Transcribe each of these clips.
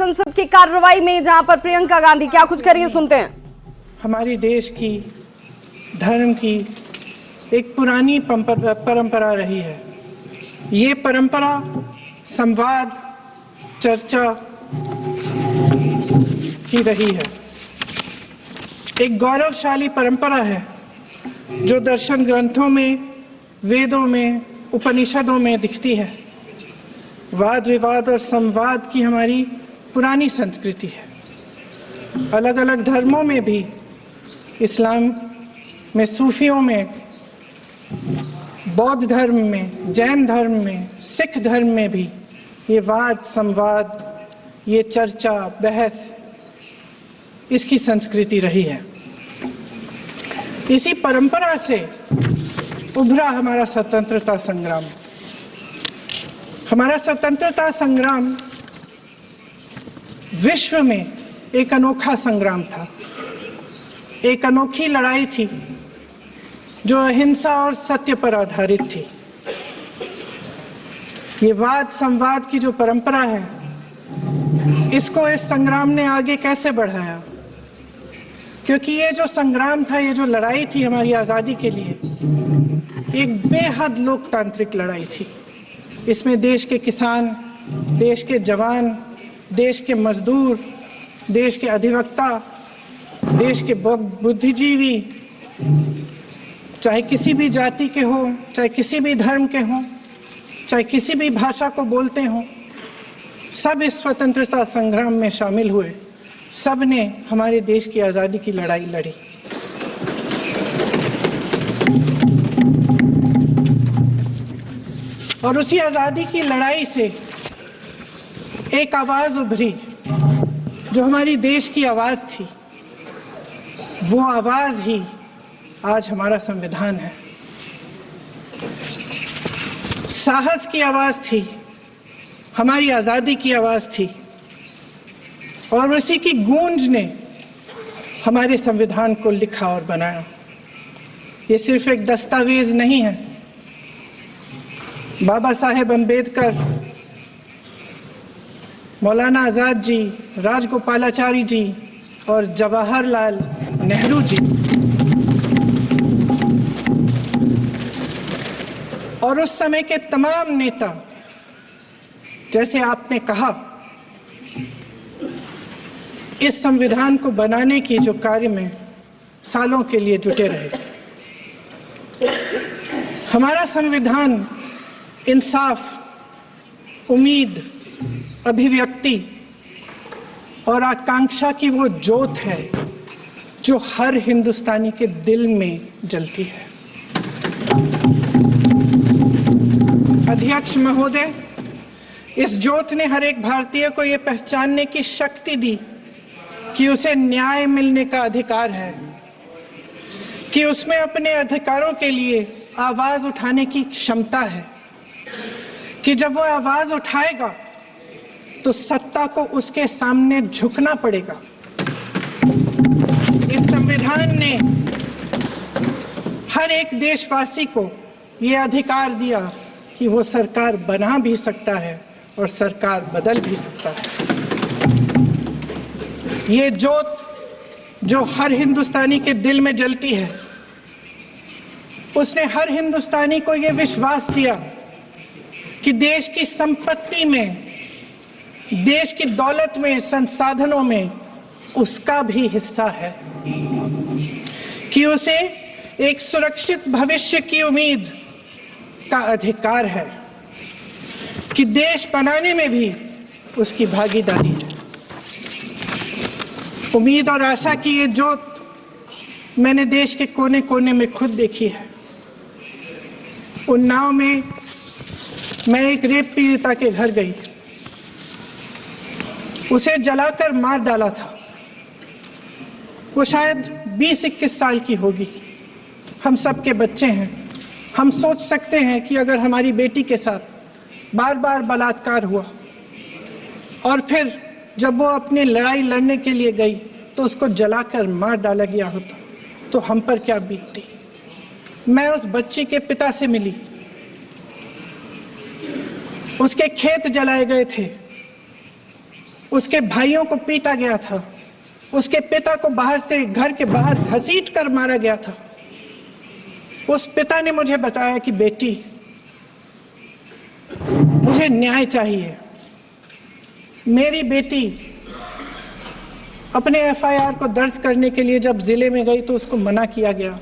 संसद की कार्रवाई में, जहां पर प्रियंका गांधी क्या कुछ करिए, सुनते हैं। हमारी देश की धर्म की एक पुरानी परंपरा रही है। ये परंपरा संवाद, चर्चा की रही है। एक गौरवशाली परंपरा है जो दर्शन ग्रंथों में, वेदों में, उपनिषदों में दिखती है। वाद विवाद और संवाद की हमारी पुरानी संस्कृति है। अलग अलग धर्मों में भी, इस्लाम में, सूफियों में, बौद्ध धर्म में, जैन धर्म में, सिख धर्म में भी ये वाद संवाद, ये चर्चा बहस, इसकी संस्कृति रही है। इसी परंपरा से उभरा हमारा स्वतंत्रता संग्राम। हमारा स्वतंत्रता संग्राम विश्व में एक अनोखा संग्राम था, एक अनोखी लड़ाई थी जो अहिंसा और सत्य पर आधारित थी। ये वाद संवाद की जो परंपरा है, इसको इस संग्राम ने आगे कैसे बढ़ाया? क्योंकि ये जो संग्राम था, ये जो लड़ाई थी हमारी आज़ादी के लिए, एक बेहद लोकतांत्रिक लड़ाई थी। इसमें देश के किसान, देश के जवान, देश के मजदूर, देश के अधिवक्ता, देश के बुद्धिजीवी, चाहे किसी भी जाति के हों, चाहे किसी भी धर्म के हों, चाहे किसी भी भाषा को बोलते हों, सब इस स्वतंत्रता संग्राम में शामिल हुए। सब ने हमारे देश की आज़ादी की लड़ाई लड़ी। और उसी आज़ादी की लड़ाई से एक आवाज़ उभरी जो हमारी देश की आवाज़ थी। वो आवाज़ ही आज हमारा संविधान है। साहस की आवाज़ थी, हमारी आज़ादी की आवाज़ थी, और उसी की गूंज ने हमारे संविधान को लिखा और बनाया। ये सिर्फ एक दस्तावेज नहीं है। बाबा साहेब अम्बेडकर, मौलाना आज़ाद जी, राजगोपालाचारी जी और जवाहरलाल नेहरू जी और उस समय के तमाम नेता, जैसे आपने कहा, इस संविधान को बनाने की जो कार्य में सालों के लिए जुटे रहे। हमारा संविधान इंसाफ, उम्मीद, अभिव्यक्ति और आकांक्षा की वो ज्योत है जो हर हिंदुस्तानी के दिल में जलती है। अध्यक्ष महोदय, इस ज्योत ने हर एक भारतीय को ये पहचानने की शक्ति दी कि उसे न्याय मिलने का अधिकार है, कि उसमें अपने अधिकारों के लिए आवाज उठाने की क्षमता है, कि जब वो आवाज उठाएगा तो सत्ता को उसके सामने झुकना पड़ेगा। इस संविधान ने हर एक देशवासी को ये अधिकार दिया कि वो सरकार बना भी सकता है और सरकार बदल भी सकता है। ये ज्योत जो हर हिंदुस्तानी के दिल में जलती है, उसने हर हिंदुस्तानी को ये विश्वास दिया कि देश की संपत्ति में, देश की दौलत में, संसाधनों में उसका भी हिस्सा है, कि उसे एक सुरक्षित भविष्य की उम्मीद का अधिकार है, कि देश बनाने में भी उसकी भागीदारी है। उम्मीद और आशा की ये ज्योत मैंने देश के कोने कोने में खुद देखी है। उन्नाव में मैं एक रेप पीड़िता के घर गई, उसे जलाकर मार डाला था। वो शायद 20-21 साल की होगी। हम सब के बच्चे हैं। हम सोच सकते हैं कि अगर हमारी बेटी के साथ बार बार बलात्कार हुआ और फिर जब वो अपनी लड़ाई लड़ने के लिए गई तो उसको जलाकर मार डाला गया होता तो हम पर क्या बीतती। मैं उस बच्ची के पिता से मिली, उसके खेत जलाए गए थे, उसके भाइयों को पीटा गया था, उसके पिता को बाहर से घर के बाहर घसीट कर मारा गया था। उस पिता ने मुझे बताया कि बेटी, मुझे न्याय चाहिए। मेरी बेटी अपने एफआईआर को दर्ज करने के लिए जब जिले में गई तो उसको मना किया गया।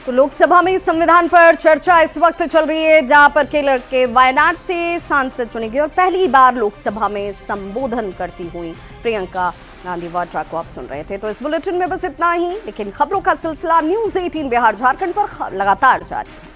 तो लोकसभा में संविधान पर चर्चा इस वक्त चल रही है, जहां पर केरल के वायनाड से सांसद चुनी गई और पहली बार लोकसभा में संबोधन करती हुई प्रियंका गांधी वाड्रा को आप सुन रहे थे। तो इस बुलेटिन में बस इतना ही, लेकिन खबरों का सिलसिला न्यूज़ 18 बिहार झारखंड पर लगातार जारी है।